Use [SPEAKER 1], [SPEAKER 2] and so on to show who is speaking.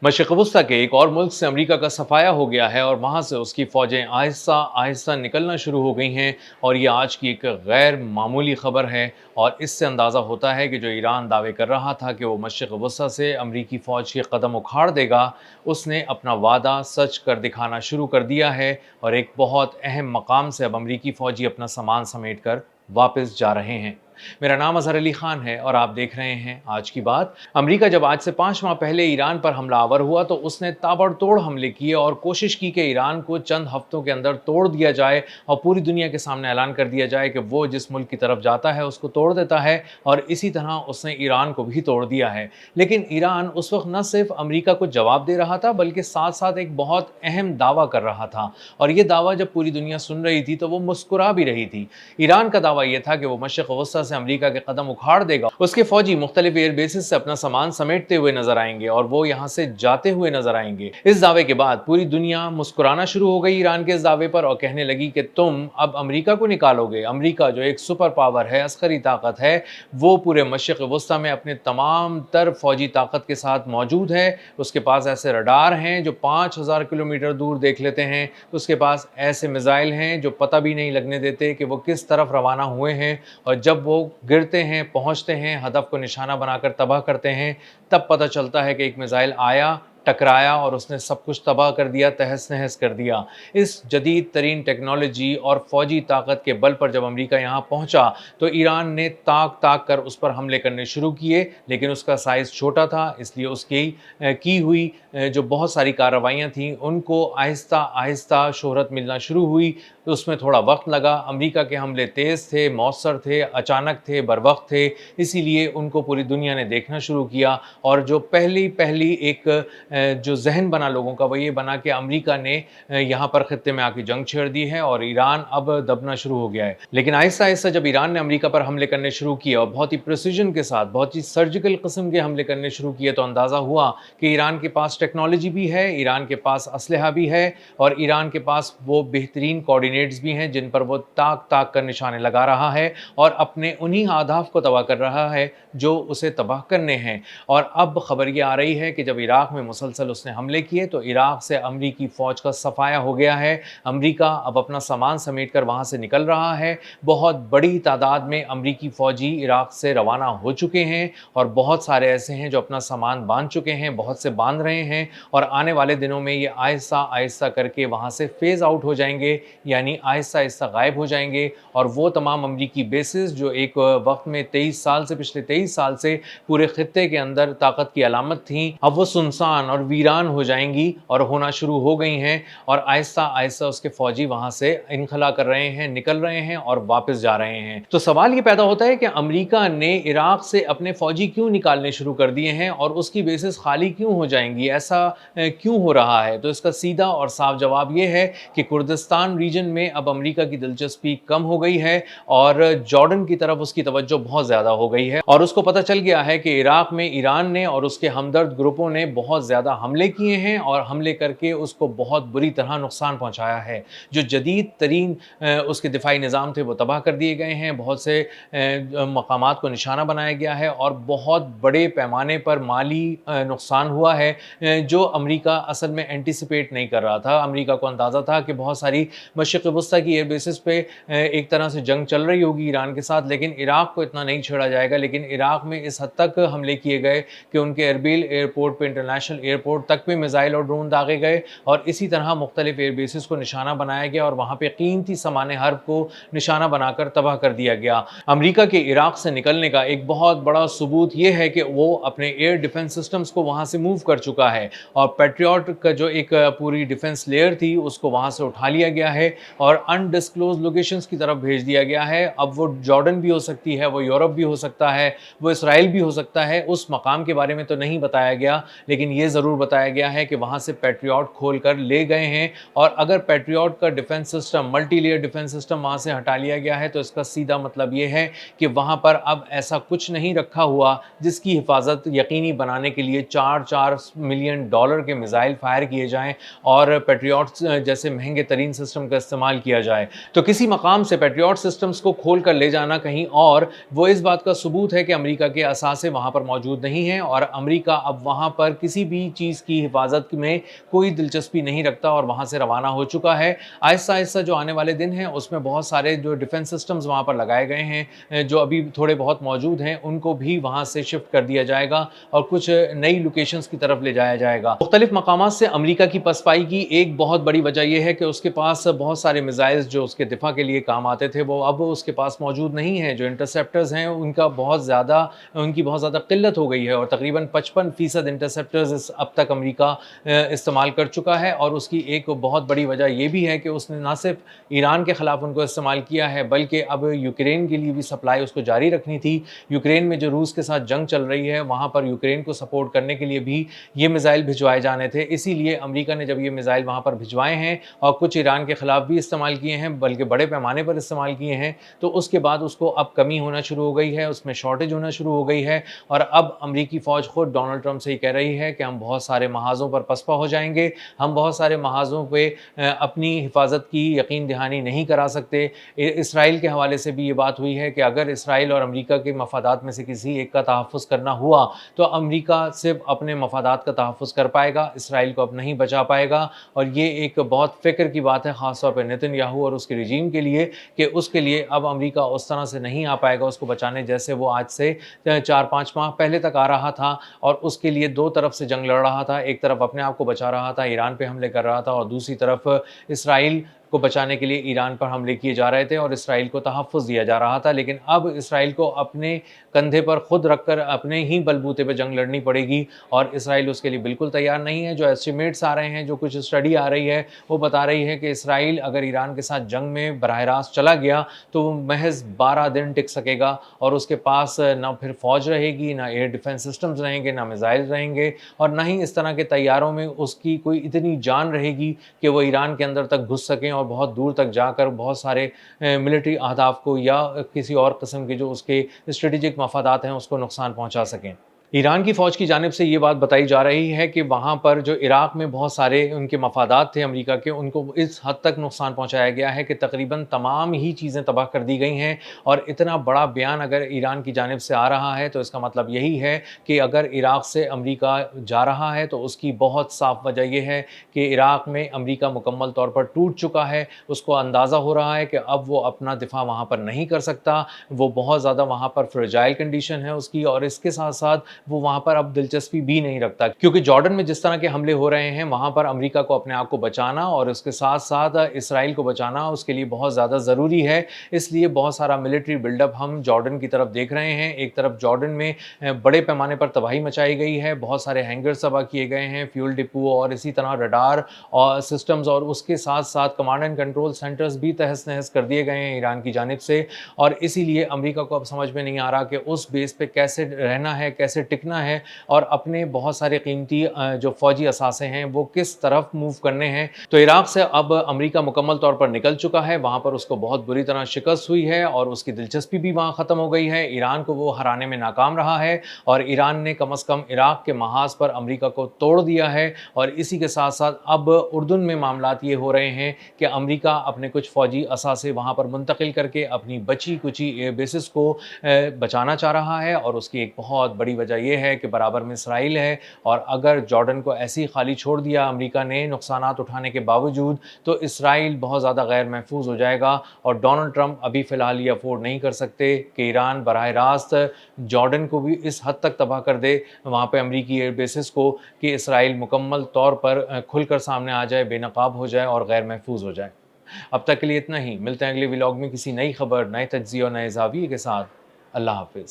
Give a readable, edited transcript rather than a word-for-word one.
[SPEAKER 1] मशरिक़ वस्ता के एक और मुल्क से अमेरिका का सफाया हो गया है और वहाँ से उसकी फ़ौजें आहिस्ता आहिस्ता निकलना शुरू हो गई हैं और ये आज की एक गैर मामूली ख़बर है। और इससे अंदाज़ा होता है कि जो ईरान दावे कर रहा था कि वो मशरिक़ वस्ता से अमरीकी फ़ौज के कदम उखाड़ देगा, उसने अपना वादा सच कर दिखाना शुरू कर दिया है और एक बहुत अहम मकाम से अब अमरीकी फ़ौजी अपना सामान समेट कर वापस जा रहे हैं। मेरा नाम अज़हर अली खान है और आप देख रहे हैं आज की बात। अमेरिका जब आज से 5 माह पहले ईरान पर हमलावर हुआ तो उसने ताबड़तोड़ हमले किए और कोशिश की कि ईरान को चंद हफ्तों के अंदर तोड़ दिया जाए और पूरी दुनिया के सामने ऐलान कर दिया जाए कि वो जिस मुल्क की तरफ जाता है उसको तोड़ देता है, और इसी तरह उसने ईरान को भी तोड़ दिया है। लेकिन ईरान उस वक्त न सिर्फ अमेरिका को जवाब दे रहा था बल्कि साथ साथ एक बहुत अहम दावा कर रहा था, और ये दावा जब पूरी दुनिया सुन रही थी तो वो मुस्कुरा भी रही थी। ईरान का दावा यह था कि वो मशरिक़ वस्ता से अमेरिका के कदम उखाड़ देगा, उसके फौजी मुख्तलिफ एयर बेसिस से अपना सामान समेटते हुए नजर आएंगे और वो यहाँ से जाते हुए नजर आएंगे। इस दावे के बाद पूरी दुनिया मुस्कुराना शुरू हो गई ईरान के इस दावे पर और कहने लगी कि तुम अब अमेरिका को निकालोगे। अमेरिका जो एक सुपर पावर है, अस्करी ताकत है, वो पूरे मशरिक़ वस्ता में अपने तमाम तर फौजी ताकत के साथ मौजूद है। उसके पास ऐसे रडार हैं जो 5000 किलोमीटर दूर देख लेते हैं, उसके पास ऐसे मिसाइल हैं जो पता भी नहीं लगने देते कि वो किस तरफ रवाना हुए हैं, और जब वो गिरते हैं, पहुंचते हैं, हदफ को निशाना बनाकर तबाह करते हैं, तब पता चलता है कि एक मिसाइल आया, टकराया और उसने सब कुछ तबाह कर दिया, तहस नहस कर दिया। इस जदीद तरीन टेक्नोलॉजी और फौजी ताकत के बल पर जब अमेरिका यहाँ पहुंचा तो ईरान ने ताक ताक कर उस पर हमले करने शुरू किए, लेकिन उसका साइज़ छोटा था, इसलिए उसकी की हुई जो बहुत सारी कार्रवाइयाँ थीं उनको आहिस्ता आहिस्ता शोहरत मिलना शुरू हुई। तो उसमें थोड़ा वक्त लगा। अमेरिका के हमले तेज़ थे, मौसर थे, अचानक थे, बरवक्त थे, इसीलिए उनको पूरी दुनिया ने देखना शुरू किया। और जो पहली पहली एक जो जहन बना लोगों का वो ये बना कि अमेरिका ने यहाँ पर खित्ते में आके जंग छेड़ दी है और ईरान अब दबना शुरू हो गया है। लेकिन आहिस्ता आहिस्ता जब ईरान ने अमेरिका पर हमले करने शुरू किए और बहुत ही प्रिसीजन के साथ, बहुत ही सर्जिकल किस्म के हमले करने शुरू किए, तो अंदाज़ा हुआ कि ईरान के पास टेक्नोलॉजी भी है, ईरान के पास असलहा भी है और ईरान के पास वो बेहतरीन कोऑर्डिनेट्स भी हैं जिन पर वो ताक ताक कर निशाने लगा रहा है और अपने उन्हीं अहदाफ को तबाह कर रहा है जो उसे तबाह करने हैं। और अब खबर ये आ रही है कि जब इराक में मुसलसल उसने हमले किए तो इराक से अमरीकी फ़ौज का सफाया हो गया है। अमरीका अब अपना सामान समेट कर वहाँ से निकल रहा है। बहुत बड़ी तादाद में अमरीकी फ़ौजी इराक से रवाना हो चुके हैं और बहुत सारे ऐसे हैं जो अपना सामान बांध चुके हैं, बहुत से बांध रहे हैं और आने वाले दिनों में ये आहिस्ता आहिस्ता करके वहाँ से फेज़ आउट हो जाएंगे, यानी आहिस्ता आहिस्ता गायब हो जाएंगे। और वो तमाम अमरीकी बेसिस जो एक वक्त में 23 साल से, पिछले 23 साल से पूरे खित्ते के अंदर ताकत की अलामत थी, अब वो सुनसान और वीरान हो जाएंगी और होना शुरू हो गई हैं और आहिस्ता आहिस्ता उसके फौजी वहाँ से इनखला कर रहे हैं, निकल रहे हैं और वापस जा रहे हैं। तो सवाल ये पैदा होता है कि अमरीका ने इराक से अपने फौजी क्यों निकालने शुरू कर दिए हैं और उसकी बेसिस खाली क्यों हो जाएंगी, ऐसा क्यों हो रहा है? तो इसका सीधा और साफ जवाब ये है कि कुर्दिस्तान रीजन में अब अमरीका की दिलचस्पी कम हो गई है और जॉर्डन की तरफ उसकी तवज्जो बहुत ज़्यादा हो गई है और उसको पता चल गया है कि इराक में ईरान ने और उसके हमदर्द ग्रुपों ने बहुत ज़्यादा हमले किए हैं और हमले करके उसको बहुत बुरी तरह नुकसान पहुंचाया है। जो जदीद तरीन उसके दिफाई निज़ाम थे वो तबाह कर दिए गए हैं, बहुत से मकामात को निशाना बनाया गया है और बहुत बड़े पैमाने पर माली नुकसान हुआ है जो अमेरिका असल में एंटिसिपेट नहीं कर रहा था। अमेरिका को अंदाज़ा था कि बहुत सारी मशरिक़ वस्ता की एयर बेसिस पे एक तरह से जंग चल रही होगी ईरान के साथ, लेकिन इराक को इतना नहीं छेड़ा जाएगा। लेकिन इराक में इस हद तक हमले किए गए कि उनके एरबिल एयरपोर्ट पे, इंटरनेशनल एयरपोर्ट तक पे मिसाइल और ड्रोन दागे गए और इसी तरह मुख्तलिफ एयर बेसिस को निशाना बनाया गया और वहाँ पे कीमती सामान हर्ब को निशाना बनाकर तबाह कर दिया गया। अमेरिका के इराक से निकलने का एक बहुत बड़ा सबूत ये है कि वो अपने एयर डिफेंस सिस्टम्स को वहाँ से मूव कर चुका है और पैट्रियट का जो एक पूरी डिफेंस लेयर थी उसको वहाँ से उठा लिया गया है और अनडिस्क्लोज लोकेशंस की तरफ भेज दिया गया है। अब वो जॉर्डन भी हो सकती है, वो यूरोप भी हो सकता है, वो इसराइल भी हो सकता है। उस मकाम के बारे में तो नहीं बताया गया, लेकिन ये ज़रूर बताया गया है कि वहाँ से पैट्रियट खोल कर ले गए हैं और अगर पैट्रियट का defence system, multi layer defence system वहाँ से हटा लिया गया है तो इसका सीधा मतलब ये है कि वहाँ पर अब ऐसा कुछ नहीं रखा हुआ जिसकी हिफाजत यकीनी बनाने के लिए 4-4 मिलियन डॉलर के मिसाइल फायर किए जाएं और पैट्रियट जैसे महंगे तरीन सिस्टम का इस्तेमाल किया जाए। तो किसी मकाम से पैट्रियट सिस्टम्स को खोल कर ले जाना कहीं और, वो इस बात का सबूत है कि अमेरिका के असासे वहाँ पर मौजूद नहीं हैं और अमेरिका अब वहाँ पर किसी भी کسی چیज़ کی हिफाज़त में कोई दिलचस्पी नहीं रखता और वहाँ से रवाना हो चुका है। आहिस्ता-आहिस्ता जो आने वाले दिन हैं, उसमें बहुत सारे जो डिफेंस सिस्टम्स वहाँ पर लगाए गए हैं, जो अभी थोड़े बहुत मौजूद हैं, उनको भी वहाँ से शिफ्ट कर दिया जाएगा और कुछ नई लोकेशंस की तरफ ले जाया जाएगा। मुख्तलिफ मकामात से अमेरिका की पसपाई की एक बहुत बड़ी वजह यह है कि उसके पास बहुत सारे मिसाइल्स जो उसके दिफा के लिए काम आते थे, वो अब उसके पास मौजूद नहीं है। जो इंटरसेप्टर्स हैं, उनकी बहुत ज़्यादा किल्लत हो गई है और तकरीबन 55% इंटरसेप्टर्स अब तक अमेरिका इस्तेमाल कर चुका है। और उसकी एक बहुत बड़ी वजह यह भी है कि उसने ना सिर्फ ईरान के ख़िलाफ़ उनको इस्तेमाल किया है, बल्कि अब यूक्रेन के लिए भी सप्लाई उसको जारी रखनी थी। यूक्रेन में जो रूस के साथ जंग चल रही है, वहाँ पर यूक्रेन को सपोर्ट करने के लिए भी ये मिसाइल भिजवाए जाने थे। इसीलिए अमेरिका ने जब ये मिसाइल वहाँ पर भिजवाए हैं और कुछ ईरान के ख़िलाफ़ भी इस्तेमाल किए हैं, बल्कि बड़े पैमाने पर इस्तेमाल किए हैं, तो उसके बाद उसको अब कमी होना शुरू हो गई है, उसमें शॉर्टेज होना शुरू हो गई है। और अब अमेरिकी फ़ौज खुद डोनाल्ड ट्रंप से ही कह रही है कि हम बहुत सारे महाज़ों पर पसपा हो जाएंगे, हम बहुत सारे महाज़ों पे अपनी हिफाजत की यकीन दहानी नहीं करा सकते। इसराइल के हवाले से भी ये बात हुई है कि अगर इसराइल और अमेरिका के मफादात में से किसी एक का तहफ़्फ़ुज़ करना हुआ, तो अमेरिका सिर्फ अपने मफादात का तहफ़्फ़ुज़ कर पाएगा, इसराइल को अब नहीं बचा पाएगा। और ये एक बहुत फ़िक्र की बात है, ख़ास तौर पर नेतन्याहू और उसके रिजीम के लिए, कि उसके लिए अब अमेरिका उस तरह से नहीं आ पाएगा उसको बचाने, जैसे वो आज से 4-5 माह पहले तक आ रहा था। और उसके लिए दो तरफ से जंग लड़ रहा था, एक तरफ अपने आप को बचा रहा था, ईरान पे हमले कर रहा था, और दूसरी तरफ इसराइल को बचाने के लिए ईरान पर हमले किए जा रहे थे और इसराइल को तहफ़्फ़ुज़ दिया जा रहा था। लेकिन अब इसराइल को अपने कंधे पर खुद रखकर अपने ही बलबूते पे जंग लड़नी पड़ेगी, और इसराइल उसके लिए बिल्कुल तैयार नहीं है। जो एस्टिमेट्स आ रहे हैं, जो कुछ स्टडी आ रही है, वो बता रही है कि इसराइल अगर ईरान के साथ जंग में बराह रास्त चला गया, तो वो महज़ 12 दिन टिक सकेगा, और उसके पास ना फिर फ़ौज रहेगी, ना एयर डिफेंस सिस्टम्स रहेंगे, ना मिसाइल रहेंगे, और ना ही इस तरह के तैयारों में उसकी कोई इतनी जान रहेगी कि वो ईरान के अंदर तक घुस सकें और बहुत दूर तक जाकर बहुत सारे मिलिट्री अहदाफ को या किसी और किस्म के जो उसके स्ट्रेटेजिक मफादात हैं, उसको नुकसान पहुंचा सकें। ईरान की फ़ौज की जानिब से ये बात बताई जा रही है कि वहाँ पर जो इराक़ में बहुत सारे उनके मफादात थे अमेरिका के, उनको इस हद तक नुकसान पहुँचाया गया है कि तकरीबन तमाम ही चीज़ें तबाह कर दी गई हैं। और इतना बड़ा बयान अगर ईरान की जानिब से आ रहा है, तो इसका मतलब यही है कि अगर इराक़ से अमेरिका जा रहा है, तो उसकी बहुत साफ़ वजह यह है कि इराक़ में अमेरिका मुकम्मल तौर पर टूट चुका है। उसको अंदाज़ा हो रहा है कि अब वो अपना दिफ़ा वहाँ पर नहीं कर सकता, वो बहुत ज़्यादा वहाँ पर फ्रेजाइल कंडीशन है उसकी, और इसके साथ साथ वो वहाँ पर अब दिलचस्पी भी नहीं रखता, क्योंकि जॉर्डन में जिस तरह के हमले हो रहे हैं, वहाँ पर अमेरिका को अपने आप को बचाना और उसके साथ साथ इसराइल को बचाना उसके लिए बहुत ज़्यादा ज़रूरी है। इसलिए बहुत सारा मिलिट्री बिल्डअप हम जॉर्डन की तरफ देख रहे हैं। एक तरफ जॉर्डन में बड़े पैमाने पर तबाही मचाई गई है, बहुत सारे हैंगर्स तबाह किए गए हैं, फ्यूल डिपो और इसी तरह रडार और सिस्टम्स, और उसके साथ साथ कमांड एंड कंट्रोल सेंटर्स भी तहस नहस कर दिए गए हैं ईरान की जानिब से। और इसीलिए अमेरिका को अब समझ में नहीं आ रहा कि उस बेस पे कैसे रहना है, कैसे टिकना है, और अपने बहुत सारे कीमती जो फ़ौजी असासे हैं, वो किस तरफ मूव करने हैं। तो इराक़ से अब अमेरिका मुकम्मल तौर पर निकल चुका है, वहाँ पर उसको बहुत बुरी तरह शिकस्त हुई है और उसकी दिलचस्पी भी वहाँ ख़त्म हो गई है। ईरान को वो हराने में नाकाम रहा है, और ईरान ने कम अज़ कम इराक़ के महाज़ पर अमेरिका को तोड़ दिया है। और इसी के साथ साथ अब उर्दुन में मामलात ये हो रहे हैं कि अमेरिका अपने कुछ फ़ौजी असासे वहाँ पर मुंतकिल करके अपनी बची कुची एयर बेसिस को बचाना चाह रहा है। और उसकी एक बहुत बड़ी वजह यह है कि बराबर में इसराइल है, और अगर जॉर्डन को ऐसे ही खाली छोड़ दिया अमेरिका ने नुकसानात उठाने के बावजूद, तो इसराइल बहुत ज़्यादा गैर महफूज हो जाएगा। और डोनाल्ड ट्रंप अभी फ़िलहाल ये अफोर्ड नहीं कर सकते कि ईरान बराह रास्त जॉर्डन को भी इस हद तक तबाह कर दे वहाँ पे अमेरिकी एयर बेसिस को, कि इसराइल मुकम्मल तौर पर खुलकर सामने आ जाए, बेनकाब हो जाए और गैर महफूज हो जाए। अब तक के लिए इतना ही। मिलते हैं अगले व्लॉग में किसी नई खबर, नए तज्ज़िये और नए ज़ाविये के साथ। अल्लाह हाफ़िज़।